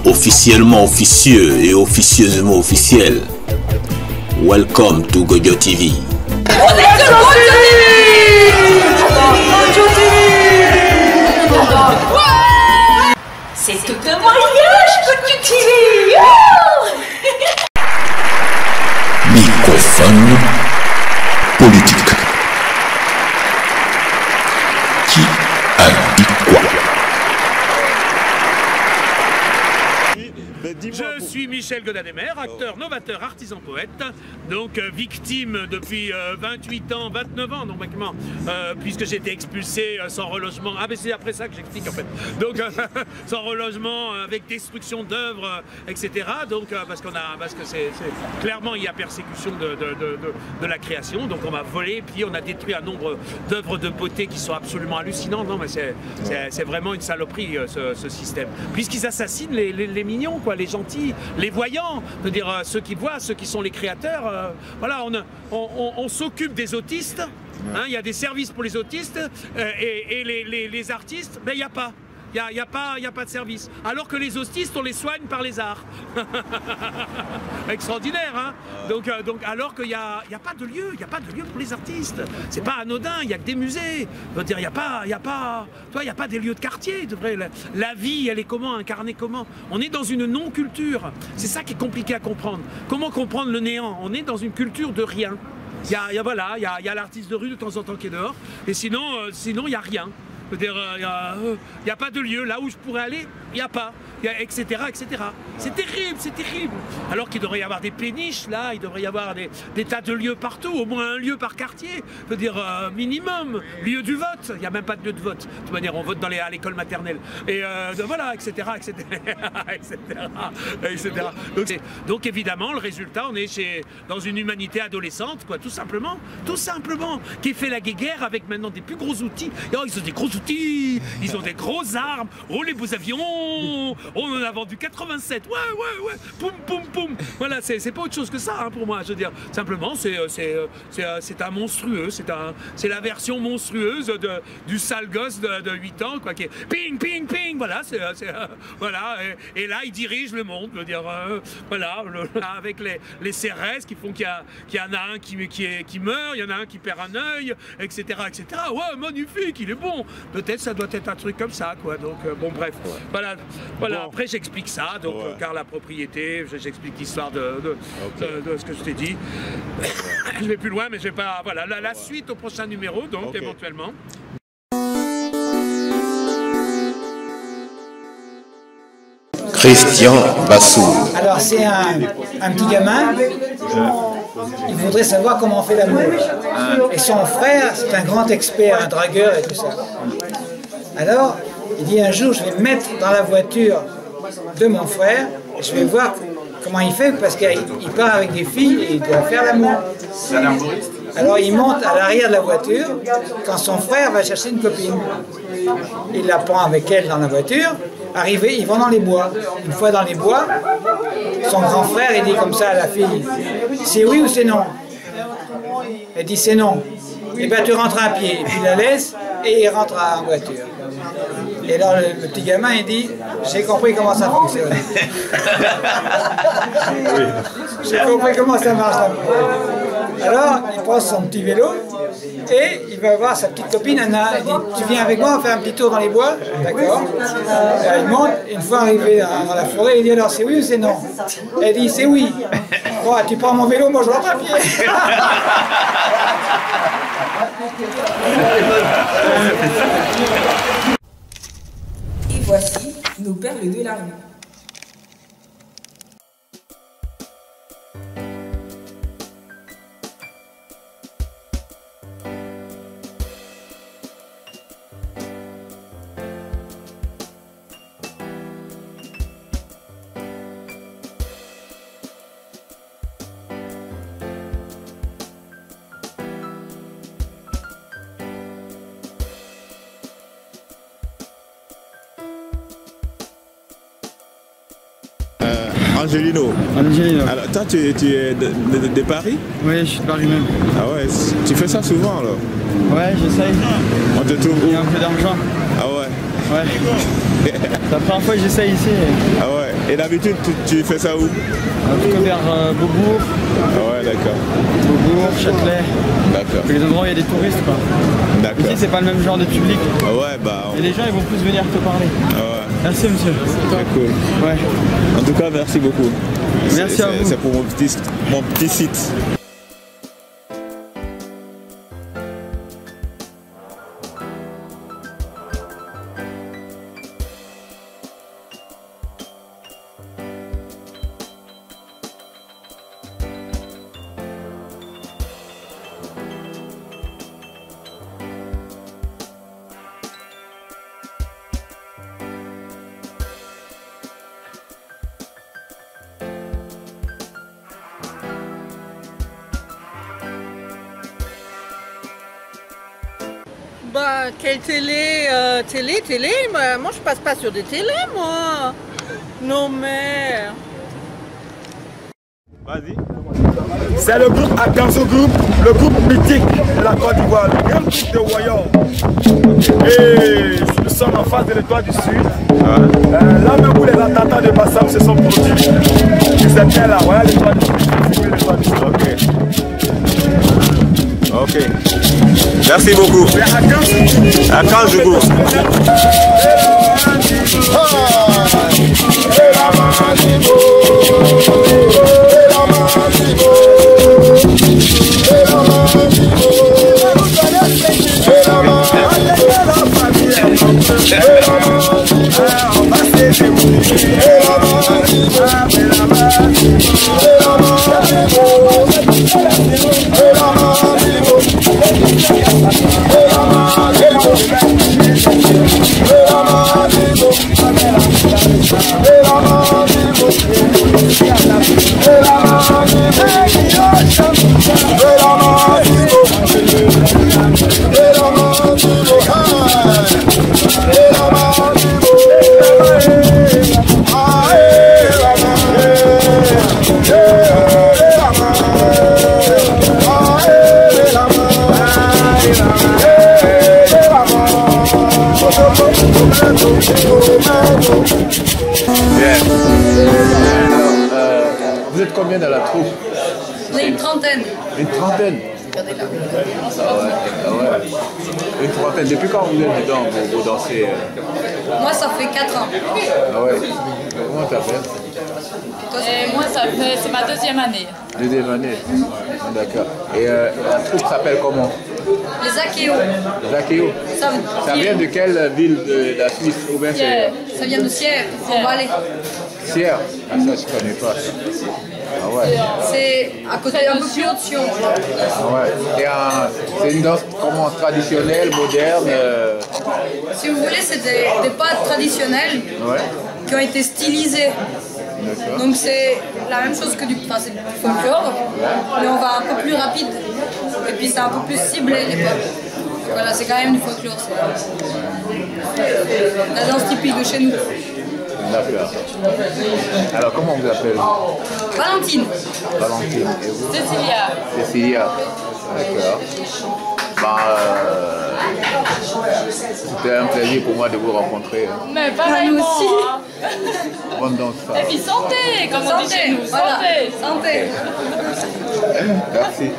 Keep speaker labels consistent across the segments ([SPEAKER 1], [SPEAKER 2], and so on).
[SPEAKER 1] Officiellement officieux et officieusement officiel. Welcome to Gojo TV.
[SPEAKER 2] C'est tout un mariage, Gojo TV.
[SPEAKER 1] Microphone politique. Qui a dit quoi?
[SPEAKER 3] Je suis Michel Godin-Desmer, acteur, novateur, artisan, poète, donc victime depuis 28 ans, 29 ans normalement, puisque j'ai été expulsé sans relogement. Ah mais c'est après ça que j'explique en fait. Donc sans relogement, avec destruction d'œuvres, etc. Donc parce que c'est clairement il y a persécution de la création. Donc on m'a volé, puis on a détruit un nombre d'œuvres de beauté qui sont absolument hallucinantes. Non mais c'est vraiment une saloperie ce système. Puisqu'ils assassinent les mignons, quoi, les gentils, les voyants, c'est-à-dire ceux qui voient, ceux qui sont les créateurs. Voilà, on s'occupe des autistes, hein, il y a des services pour les autistes, et les artistes, ben il n'y a pas. Il n'y a pas de service. Alors que les autistes, on les soigne par les arts. Extraordinaire, hein. Donc alors qu'il n'y a pas de lieu, il n'y a pas de lieu pour les artistes. C'est pas anodin, il n'y a que des musées. Je veux dire, il n'y a pas des lieux de quartier. La vie, elle est comment, incarnée comment? On est dans une non-culture. C'est ça qui est compliqué à comprendre. Comment comprendre le néant? On est dans une culture de rien. Il y a l'artiste de rue de temps en temps qui est dehors. Et sinon, il n'y a rien. Il n'y a pas de lieu, là où je pourrais aller, il n'y a pas, etc. etc. C'est terrible, c'est terrible. Alors qu'il devrait y avoir des péniches, là, il devrait y avoir des tas de lieux partout, au moins un lieu par quartier, je veux dire, minimum, lieu du vote. Il n'y a même pas de lieu de vote. De toute manière, on vote à l'école maternelle. Et voilà, etc. etc. etc. Donc évidemment, le résultat, on est dans une humanité adolescente, quoi, tout simplement, qui fait la guéguerre avec maintenant des plus gros outils. Oh, ils ont des gros outils, ils ont des grosses armes. Oh, les beaux avions, on en a vendu 87. Ouais, poum, poum, poum. Voilà, c'est pas autre chose que ça, hein, pour moi. Je veux dire, simplement, c'est un monstrueux, c'est la version monstrueuse du sale gosse de 8 ans, quoi, qui est ping, ping, ping. Voilà, voilà. Et là, il dirige le monde. Je veux dire, voilà, avec les CRS qui font qu'il y en a un qui meurt, il y en a un qui perd un œil, etc., etc. Ouais, magnifique, il est bon. Peut-être ça doit être un truc comme ça, quoi. Donc bon, bref, voilà. Bon. Après j'explique ça, donc car la propriété, j'explique l'histoire de ce que je t'ai dit. Je vais plus loin, mais je vais pas. Voilà, la suite au prochain numéro, donc éventuellement.
[SPEAKER 1] Christian Bassou.
[SPEAKER 4] Alors c'est un petit gamin, il voudrait savoir comment on fait l'amour. Et son frère, c'est un grand expert, un dragueur et tout ça. Alors, il dit un jour, je vais me mettre dans la voiture de mon frère, et je vais voir comment il fait, parce qu'il part avec des filles et il doit faire l'amour. Alors il monte à l'arrière de la voiture, quand son frère va chercher une copine. Il la prend avec elle dans la voiture. Arrivé, ils vont dans les bois. Une fois dans les bois, son grand frère, il dit comme ça à la fille, c'est oui ou c'est non? Elle dit c'est non. Et bien tu rentres à pied. Et puis il la laisse et il rentre en voiture. Et alors le petit gamin, il dit, j'ai compris comment ça fonctionne. J'ai compris comment ça marche. Alors il prend son petit vélo et il va voir sa petite copine Anna. Il dit, tu viens avec moi, on fait un petit tour dans les bois? D'accord. Il monte, une fois arrivé dans la forêt, il dit, alors c'est oui ou c'est non? Elle dit, c'est oui. Bon, tu prends mon vélo, moi je rentre à pied.
[SPEAKER 5] Et voici nos perles de la rue.
[SPEAKER 6] Angelino.
[SPEAKER 7] Angelino.
[SPEAKER 6] Alors toi tu es de Paris?
[SPEAKER 7] Oui, je suis de Paris même.
[SPEAKER 6] Ah ouais, tu fais ça souvent alors?
[SPEAKER 7] Ouais, j'essaye.
[SPEAKER 6] On te trouve où?
[SPEAKER 7] Il y a un peu d'argent.
[SPEAKER 6] Ah ouais?
[SPEAKER 7] Ouais. C'est la première fois que j'essaye ici.
[SPEAKER 6] Ah ouais. Et d'habitude tu fais ça où?
[SPEAKER 7] Plutôt vers Beaubourg.
[SPEAKER 6] Ah ouais, d'accord.
[SPEAKER 7] Beaubourg, Châtelet.
[SPEAKER 6] D'accord.
[SPEAKER 7] Les endroits où il y a des touristes quoi.
[SPEAKER 6] D'accord.
[SPEAKER 7] Ici c'est pas le même genre de public.
[SPEAKER 6] Ah ouais, bah...
[SPEAKER 7] Et les gens ils vont plus venir te parler.
[SPEAKER 6] Ah ouais.
[SPEAKER 7] Merci monsieur.
[SPEAKER 6] Très cool.
[SPEAKER 7] Ouais.
[SPEAKER 6] En tout cas, merci beaucoup.
[SPEAKER 7] Merci à vous.
[SPEAKER 6] C'est pour mon petit site.
[SPEAKER 8] Bah, quelle télé télé bah, moi je passe pas sur des télés, moi. Non mais...
[SPEAKER 6] Vas-y.
[SPEAKER 9] C'est le groupe Akanso Group, le groupe mythique de la Côte d'Ivoire, le grand groupe de Warriors. Et nous sommes en face de l'étoile du Sud. Là même où les attentats de Bassam se sont produits. C'était là, voilà l'étoile du Sud.
[SPEAKER 6] Ok. Merci beaucoup. Akanso Group.
[SPEAKER 10] Vous êtes combien dans la troupe?
[SPEAKER 5] On est une trentaine.
[SPEAKER 10] Une trentaine?
[SPEAKER 5] Regardez là.
[SPEAKER 10] Ah ouais. Une trentaine. Depuis quand vous êtes dedans, vous dansez?
[SPEAKER 5] Moi, ça fait 4 ans.
[SPEAKER 10] Ah ouais. Comment t'appelles?
[SPEAKER 2] Moi, c'est ma deuxième année.
[SPEAKER 10] Deuxième année. Ah, d'accord. Et la troupe s'appelle comment?
[SPEAKER 5] Les Akeo.
[SPEAKER 10] Les Akeo. Ça vient de quelle ville de la Suisse? Ou bien
[SPEAKER 5] ça vient de Sierre, en Valais.
[SPEAKER 10] Sierre? Ah ça, je connais pas. Ah ouais.
[SPEAKER 5] C'est à côté un peu plus haut de Sion.
[SPEAKER 10] Ah ouais. Et c'est une danse comment, traditionnelle, moderne?
[SPEAKER 5] Si vous voulez, c'est des pas traditionnels qui ont été stylisés. Donc c'est la même chose que du folklore, mais on va un peu plus rapide. Et puis c'est un peu plus ciblé les pas. Voilà, c'est quand même du folklore. La danse typique de chez nous.
[SPEAKER 10] D'accord. Alors comment on vous appelle?
[SPEAKER 5] Valentine.
[SPEAKER 10] Valentine. Et vous?
[SPEAKER 2] Cécilia.
[SPEAKER 10] Cécilia. D'accord. C'était un plaisir pour moi de vous rencontrer.
[SPEAKER 2] Mais pareillement.
[SPEAKER 5] Nous aussi.
[SPEAKER 10] Bonne danse.
[SPEAKER 2] Et puis santé, comme on dit chez nous.
[SPEAKER 5] Voilà.
[SPEAKER 2] Santé.
[SPEAKER 5] Santé.
[SPEAKER 10] Merci.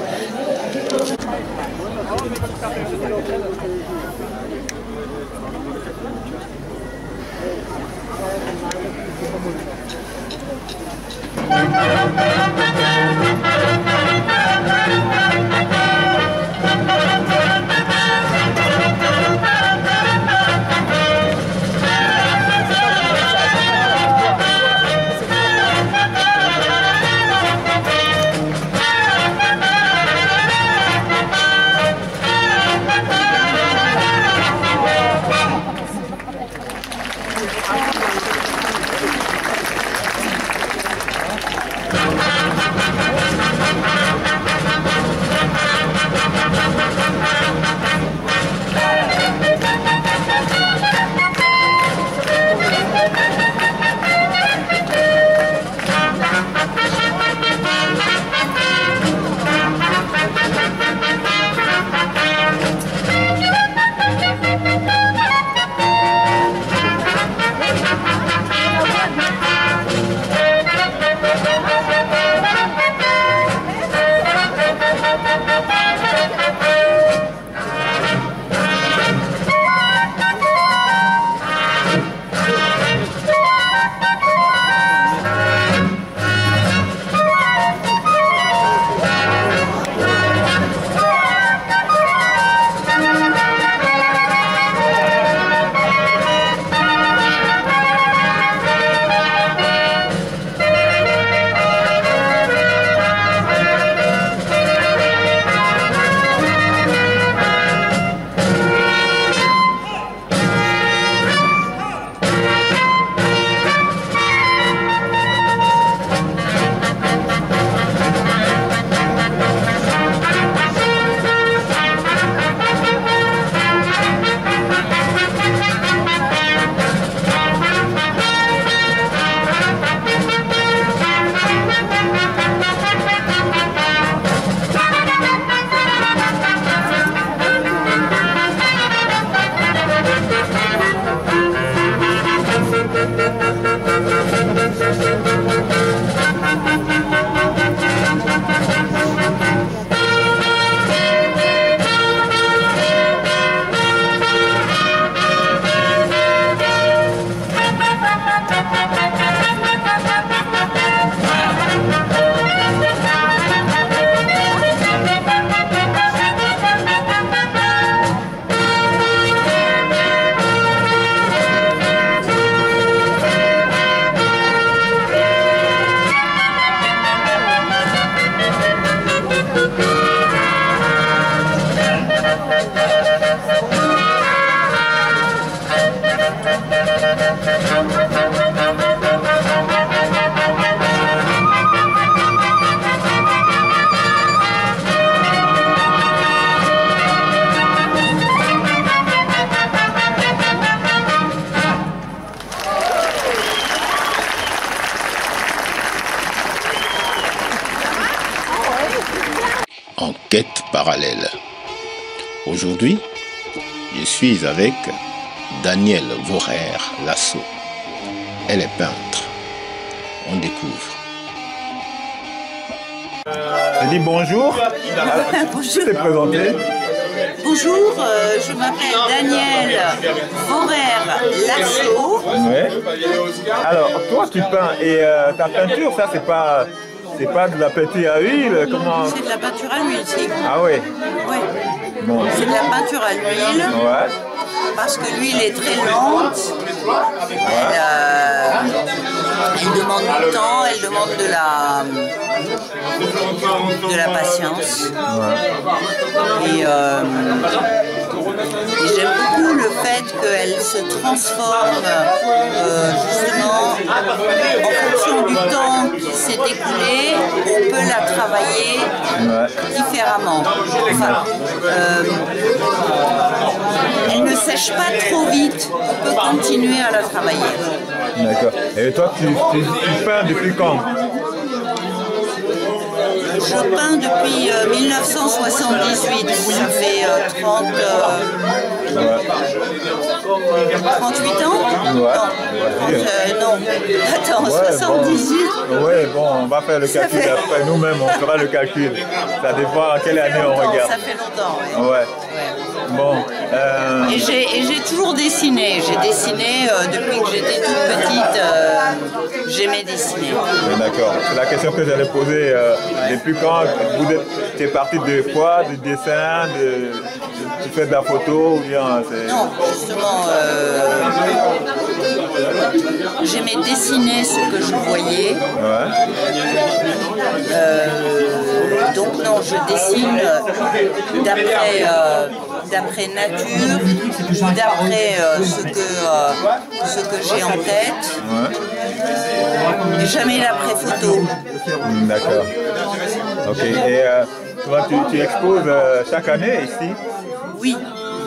[SPEAKER 1] Enquête parallèle. Aujourd'hui, je suis avec Danielle Vorer-Lasso. Elle est peintre. On découvre.
[SPEAKER 6] Je dis bonjour.
[SPEAKER 11] Bonjour.
[SPEAKER 6] T'es présenté.
[SPEAKER 11] Bonjour, je m'appelle Danielle Vorer-Lasso.
[SPEAKER 6] Ouais. Alors, toi, tu peins et ta peinture, ça, c'est pas de la peinture à huile, comment?
[SPEAKER 11] C'est de la peinture à l'huile, c'est.
[SPEAKER 6] Ah oui.
[SPEAKER 11] Oui.
[SPEAKER 6] Bon.
[SPEAKER 11] C'est de la peinture à l'huile.
[SPEAKER 6] Ouais.
[SPEAKER 11] Parce que l'huile est très lente. Elle demande du temps, elle demande de la patience. Ouais. Et j'aime beaucoup le fait qu'elle se transforme justement en fonction du temps qui s'est écoulé, on peut la travailler différemment. Enfin, elle ne sèche pas trop vite, on peut continuer à la travailler.
[SPEAKER 6] D'accord. Et toi, tu peins depuis quand?
[SPEAKER 11] Je peins depuis 1978, ça fait 38 ans? Non, attends, 78.
[SPEAKER 6] Oui, bon, on va faire le calcul après, nous-mêmes on fera le calcul. Ça dépend à quelle année on regarde.
[SPEAKER 11] Ça fait longtemps, oui.
[SPEAKER 6] Ouais. Bon.
[SPEAKER 11] Et j'ai toujours dessiné. J'ai dessiné depuis que j'étais toute petite. J'aimais dessiner.
[SPEAKER 6] D'accord. C'est la question que j'allais poser. Depuis quand tu es parti de quoi? Du dessin, tu fais de la photo ou bien c'est...
[SPEAKER 11] Non, justement, j'aimais dessiner ce que je voyais.
[SPEAKER 6] Ouais.
[SPEAKER 11] Donc non, je dessine d'après nature, d'après ce que j'ai en tête.
[SPEAKER 6] Ouais.
[SPEAKER 11] Et jamais d'après photo.
[SPEAKER 6] D'accord. Ok. Et toi, tu exposes chaque année ici?
[SPEAKER 11] Oui.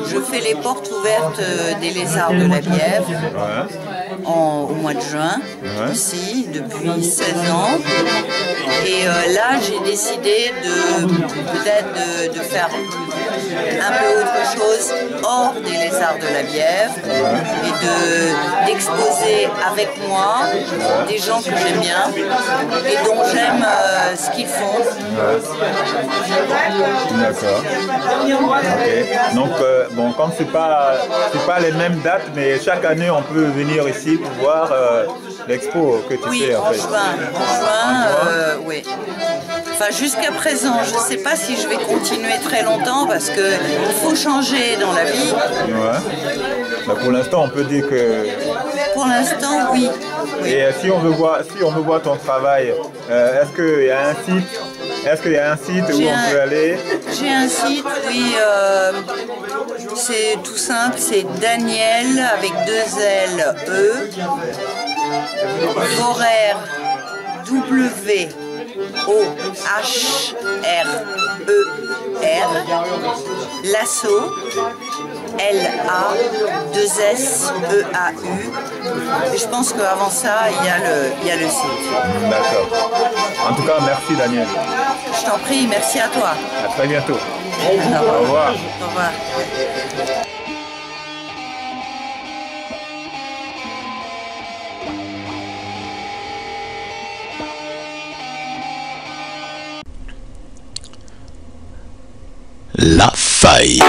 [SPEAKER 11] Je fais les portes ouvertes des Lézards de la Bièvre au mois de juin, ici, depuis 16 ans. Et là, j'ai décidé peut-être de faire un peu autre chose hors des Lézards de la Bièvre et d'exposer avec moi des gens que j'aime bien et dont j'aime ce qu'ils font.
[SPEAKER 6] D'accord. Okay. Donc, bon, comme c'est pas les mêmes dates, mais chaque année on peut venir ici pour voir l'expo que tu fais.
[SPEAKER 11] En juin, oui. Enfin, jusqu'à présent, je ne sais pas si je vais continuer très longtemps parce qu'il faut changer dans la vie.
[SPEAKER 6] Ouais. Bah, pour l'instant, on peut dire que...
[SPEAKER 11] Pour l'instant, oui.
[SPEAKER 6] Et si on veut voir ton travail, est-ce qu'il y a un site? Est-ce qu'il y a un site où on peut aller?
[SPEAKER 11] J'ai un site, oui. C'est tout simple, c'est Danielle avec 2 L E. Vorer W-O-H-R-E-R. Lasso L-A-2-S-E-A-U. Et je pense qu'avant ça, il y a le site.
[SPEAKER 6] D'accord. En tout cas, merci Daniel.
[SPEAKER 11] Je t'en prie, merci à toi.
[SPEAKER 6] À très bientôt.
[SPEAKER 11] Au revoir. Au revoir.
[SPEAKER 1] La faille.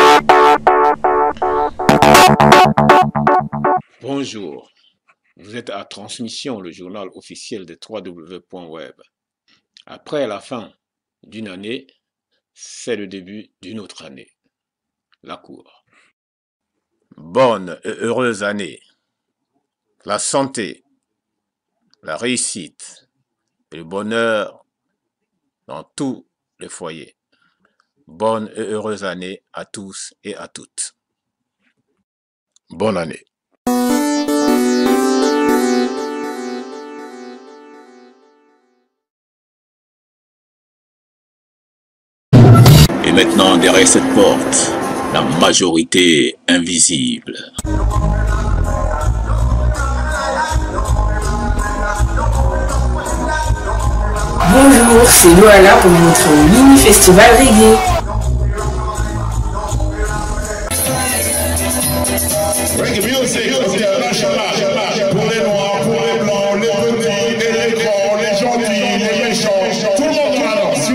[SPEAKER 1] Bonjour, vous êtes à Transmission, le journal officiel de www.web. Après la fin d'une année, c'est le début d'une autre année. La cour. Bonne et heureuse année. La santé, la réussite et le bonheur dans tous les foyers. Bonne et heureuse année à tous et à toutes. Bonne année. Et maintenant, derrière cette porte, la majorité invisible.
[SPEAKER 2] Bonjour, c'est Loala pour vous montrer un mini-festival reggae.
[SPEAKER 12] Reggae music, international, pour les noirs, pour les blancs, les petits, les grands, les gentils, les méchants, tout le monde dans la danse.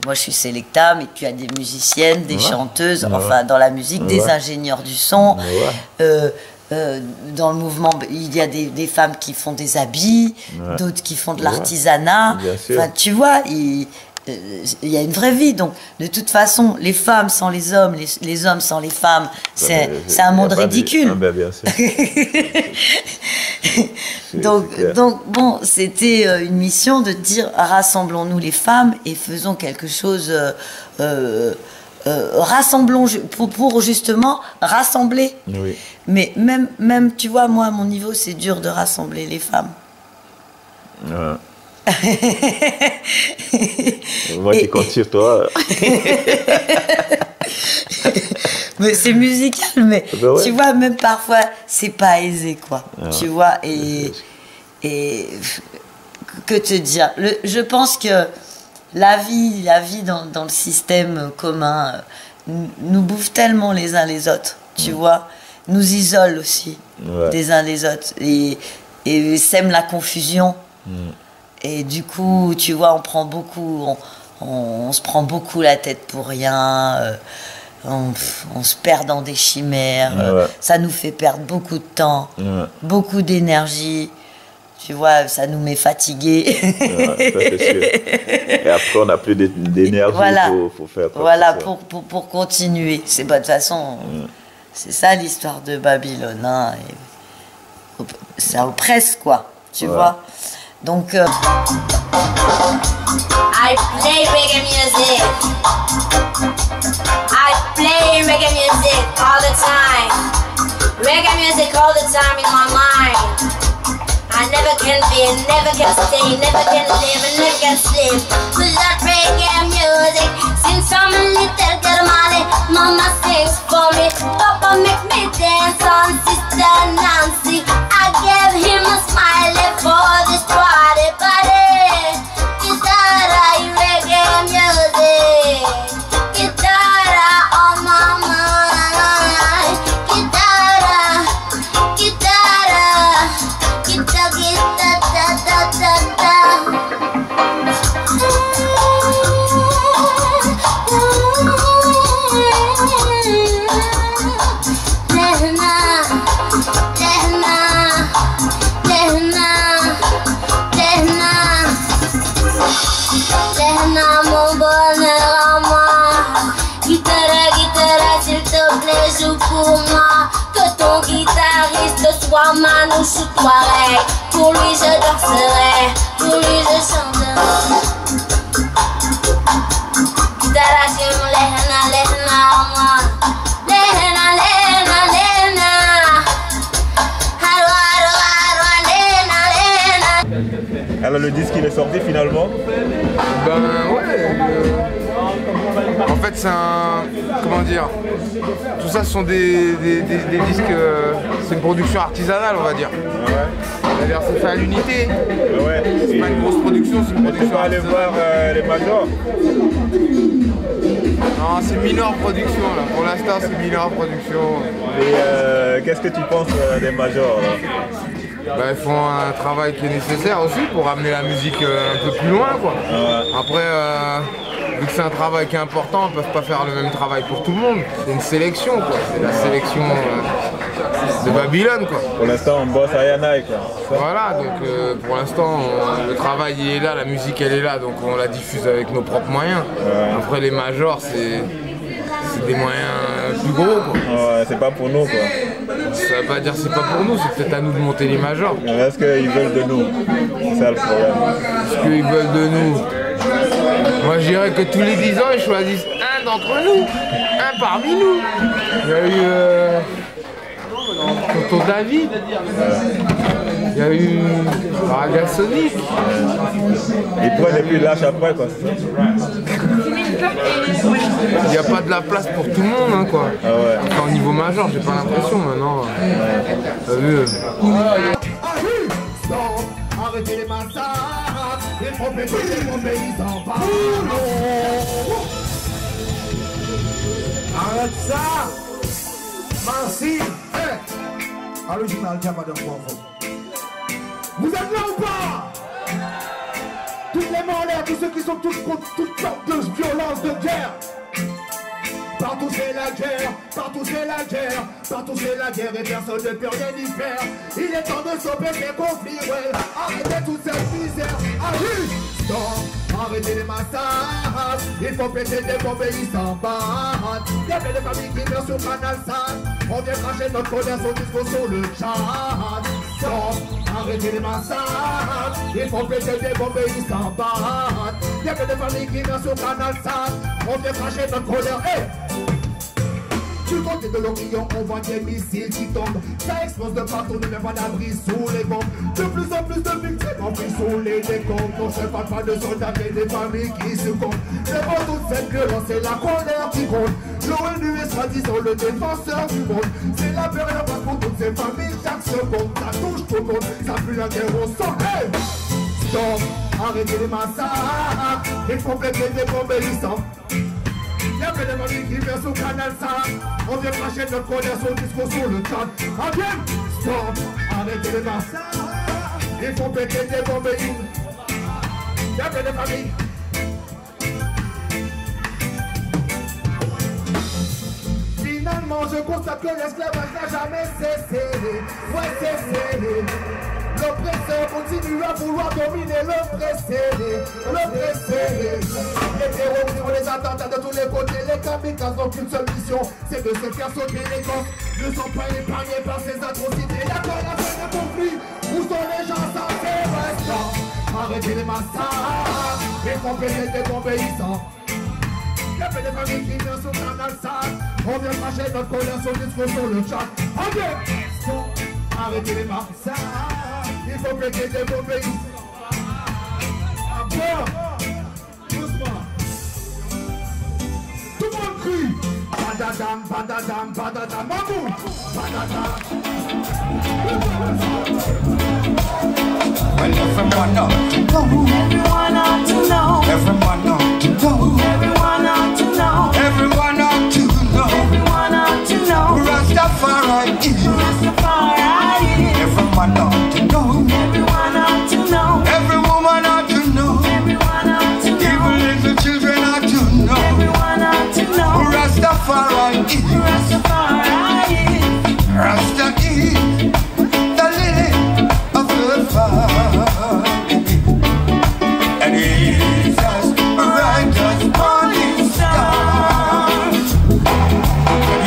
[SPEAKER 11] Moi je suis Selecta, mais tu as des musiciennes, des chanteuses, enfin dans la musique, des ingénieurs du son. Dans le mouvement, il y a des femmes qui font des habits, d'autres qui font de l'artisanat. Enfin, tu vois, il y a une vraie vie. Donc, de toute façon, les femmes sans les hommes, les hommes sans les femmes, c'est un monde ridicule.
[SPEAKER 6] Bien sûr.
[SPEAKER 11] donc, bon, c'était une mission de dire rassemblons-nous les femmes et faisons quelque chose. Rassemblons pour justement rassembler.
[SPEAKER 6] Oui.
[SPEAKER 11] Mais même, tu vois, moi, à mon niveau, c'est dur de rassembler les femmes.
[SPEAKER 6] Moi qui compte sur toi.
[SPEAKER 11] Mais c'est musical, mais tu vois, même parfois, c'est pas aisé, quoi. Tu vois, et que te dire, je pense que la vie dans le système commun nous bouffe tellement les uns les autres, tu vois, nous isole aussi des uns les autres et sème la confusion. Et du coup, tu vois, on se prend beaucoup la tête pour rien, on se perd dans des chimères, ça nous fait perdre beaucoup de temps, beaucoup d'énergie. Tu vois, ça nous met fatigués.
[SPEAKER 6] Ça c'est sûr. Et après, on n'a plus d'énergie pour faire quoi.
[SPEAKER 11] Voilà, pour continuer. C'est de toute façon, c'est ça l'histoire de Babylone. Hein, ça oppresse, quoi. Tu vois. Donc.
[SPEAKER 13] I play reggae music. I play reggae music all the time. Reggae music all the time in my mind. I never can be, never can stay, never can live, and never can sleep without reggae music. Since I'm a little girl, mama sings for me, papa make me dance on Sister Nancy. I gave him a smile for this party. Guitar, reggae music. Guitar on my mind. Guitar. Joue pour moi, que ton guitariste soit manouche ou Touareg. Pour lui je danserai, pour lui je chanterai. Guitare sur lehna, lehna, moi. Lehna, lehna, lehna. Haro, haro, haro, lehna, lehna.
[SPEAKER 6] Alors le disque il est sorti finalement?
[SPEAKER 14] Ben ouais. En fait c'est un... Comment dire? Tout ça ce sont des disques, c'est une production artisanale on va dire. C'est-à-dire c'est fait à l'unité. C'est pas une grosse production, c'est une production.
[SPEAKER 6] Tu peux aller voir les majors?
[SPEAKER 14] Non, c'est minor production là. Pour l'instant c'est minor production.
[SPEAKER 6] Et qu'est-ce que tu penses des majors là?
[SPEAKER 14] Bah, ils font un travail qui est nécessaire aussi pour amener la musique un peu plus loin quoi. Après vu que c'est un travail qui est important, ils ne peuvent pas faire le même travail pour tout le monde. C'est une sélection quoi. C'est la sélection de Babylone quoi.
[SPEAKER 6] Pour l'instant on bosse à Yanaï quoi.
[SPEAKER 14] Voilà, donc pour l'instant le travail il est là, la musique elle est là, donc on la diffuse avec nos propres moyens. Après les majors c'est des moyens plus gros quoi.
[SPEAKER 6] C'est pas pour nous quoi.
[SPEAKER 14] Ça veut pas dire c'est pas pour nous, c'est peut-être à nous de monter les majors.
[SPEAKER 6] Est-ce qu'ils veulent de nous? C'est ça le problème.
[SPEAKER 14] Est-ce qu'ils veulent de nous? Moi je dirais que tous les 10 ans ils choisissent un d'entre nous, un parmi nous. Il y a eu Tonton David, il y a eu Raga Sonic.
[SPEAKER 6] Ils prennent et puis ils lâchent après quoi.
[SPEAKER 14] Il n'y a pas de la place pour tout le monde hein, quoi.
[SPEAKER 6] Ah ouais.
[SPEAKER 14] Enfin, au niveau major, j'ai pas l'impression maintenant. T'as vu
[SPEAKER 15] Arrêtez les massacres, les prophètes et les paysans par arrête ça. Merci. À l'original, il n'y a pas de vous êtes là ou pas? Toutes les mains en l'air, tous ceux qui sont tous contre toute sorte de violence, de guerre. Partout c'est la guerre, partout c'est la guerre, partout c'est la guerre et personne ne peut rien y faire. Il est temps de stopper ces conflits, ouais. Arrêtez toute cette misère, stop, arrêtez les massacres. Il faut péter des bombes et ils s'en battent. Il y a plein de familles qui meurent sur Canal 5. On vient cracher notre colère sur discours sur le chat. Stop, arrêtez les massacres. Il faut péter des bombes et ils s'en battent. Il y a plein de familles qui meurent sur Canal 5. On vient cracher notre colère, hey. Du côté de l'Orient, on voit des missiles qui tombent. Ça explose de partout, ne met pas d'abri sous les bombes. De plus en plus de victimes enfuies sous les décombres. On se parle pas de soldats et des familles qui succombent. C'est pour toute cette violence, c'est la colère qui gronde. L'ONU est soi-disant le défenseur du monde. C'est la peur et la peur pour toutes ces familles chaque seconde. Ça touche tout le monde, ça pue la guerre au sang. Hey! Stop, arrêtez les massacres. Il faut péter des bombes et ils s'en. Il y a plein de familles qui meurent sur Canal 5. On vient cracher notre colère sur le discours sur le chat. Again, stop, arrêtez les massacres. Il faut péter des bombes et il y a plein de familles. Finalement, je constate que l'esclavage n'a jamais cessé. Ouais, cessé. L'oppresseur continue à vouloir dominer l'oppressé. L'oppressé. Les terroristes, les attentats de tous les côtés, les kamikazes n'ont qu'une seule mission, c'est de se faire sauter les gosses. Ne sont pas épargnés par ces atrocités. Y'a pas la fin de conflit. Où sont les gens censés rester? Arrêtez les massacres. Il faut péter des bombes obéissants. Y'a pas de familles qui viennent sur Canal 5. On vient cracher notre colère sur le discours sur le chat. Arrêtez les massacres. Il faut péter des bombes obéissants. Encore. Doucement. Tout le monde crie. Badadam, badadam, badadam, mamou. Badadam.
[SPEAKER 16] Well, everyone ought to know. Everyone ought to know. Everyone ought to know. Everyone ought to know. Everyone ought to know. Everyone ought to know. Rastafari is. Rastafari is. Everyone ought to know. Everyone ought to know. Every woman ought to know. Everyone ought to know. Even little children ought to know. Everyone ought to know. Rastafari is. Rastafari is. Rasta is the lily of the valley, and he's as bright as morning star.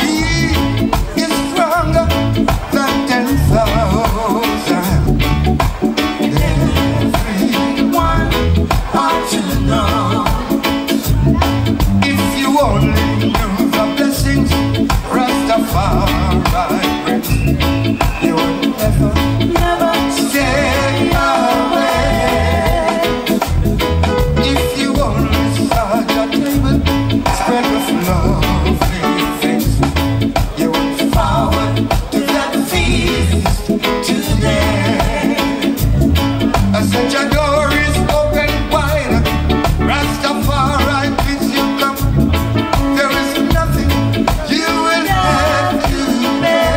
[SPEAKER 16] He is stronger than 10,000. Everyone ought to know. If you only knew the blessings Rastafari brings, you would never stay away. If you only saw your table spread with lovely things, you would forward to that feast today. I said your door is open wide. Rastafari bids you come. There is nothing you will have to pay.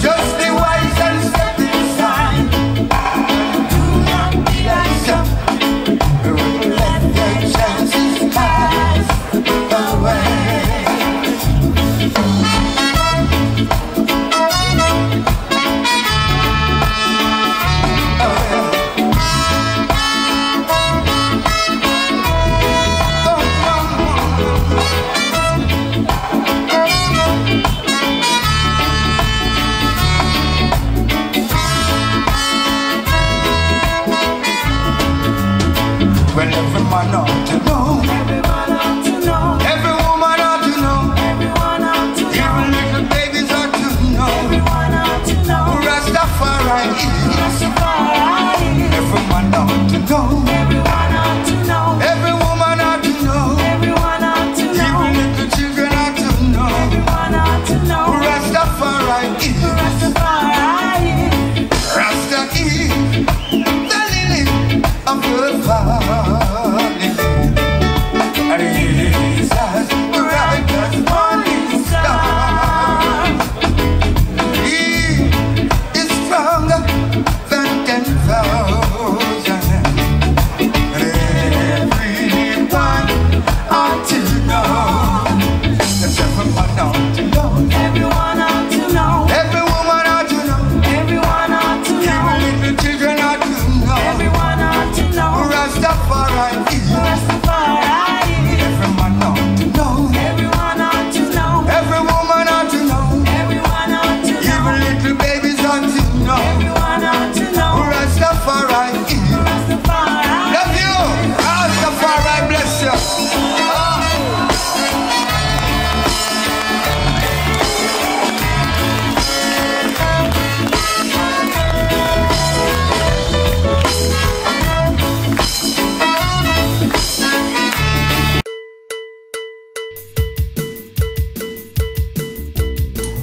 [SPEAKER 16] Just be wise and step inside. Do not be like some who will let their chances pass away.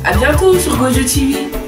[SPEAKER 2] À bientôt sur Gojo TV.